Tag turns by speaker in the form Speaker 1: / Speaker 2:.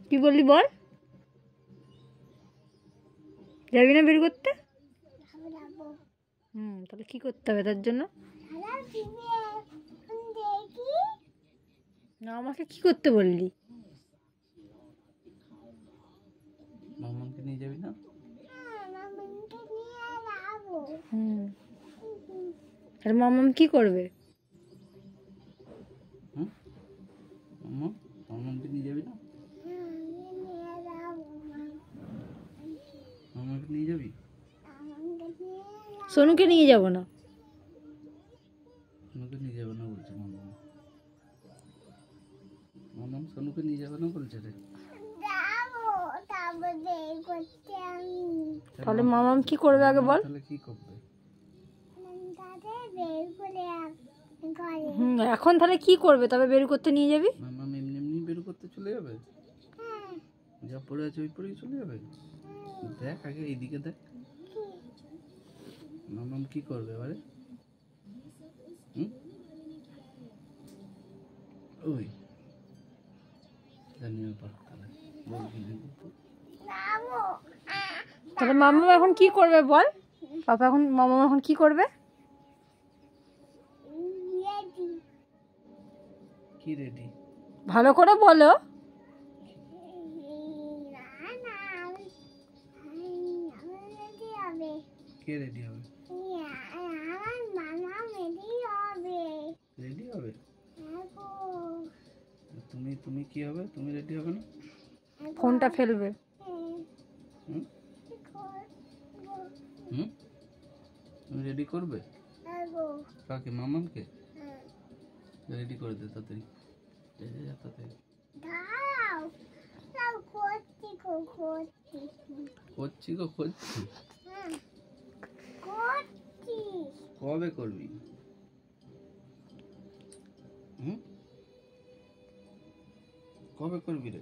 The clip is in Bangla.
Speaker 1: কি বললি বল? যাবি না বের করতে? তাহলে কি করতে হবে তার জন্য? না, আমাকে কি করতে বললি?
Speaker 2: মামাকে নিয়ে যাবি না?
Speaker 1: তাহলে মামাম কি করবে?
Speaker 2: মামাকে নিয়ে যাবি না? মামাকে নিয়ে যাবি?
Speaker 1: সোনুকে নিয়ে যাব না।
Speaker 2: সোনুকে নিয়ে যাবে না বলছে মামাম। মামাম সোনুকে নিয়ে যাবে না বলছে রে।
Speaker 1: তাহলে মামাম কি করবে আগে বল?
Speaker 2: তাহলে কি করবে?
Speaker 1: এখন তাহলে কি করবে? তবে বের করতে নিয়ে যাবি?
Speaker 2: মামাম এমনি এমনি বের করতে চলে যাবে? যা পড়ে আছে ওই পরেই চলে যাবে? দেখ আগে এইদিকে দেখ, মামাম কি করবে এবারে? ওই জানিও
Speaker 1: তাহলে মামাম এখন কি করবে বল? পাপা এখন মামাম এখন কি করবে?
Speaker 2: কি রেডি?
Speaker 1: ভালো করে বলো।
Speaker 2: কে রেডি হবে? রেডি হবে? তুমি কি হবে? তুমি রেডি হবে না?
Speaker 1: ফোনটা ফেলবে।
Speaker 2: তুমি রেডি করবে? কাকে? মামামকে রেডি করে দে তাড়াতাড়ি। করছি গো, করছি। কবে করবি? কবে করবি রে?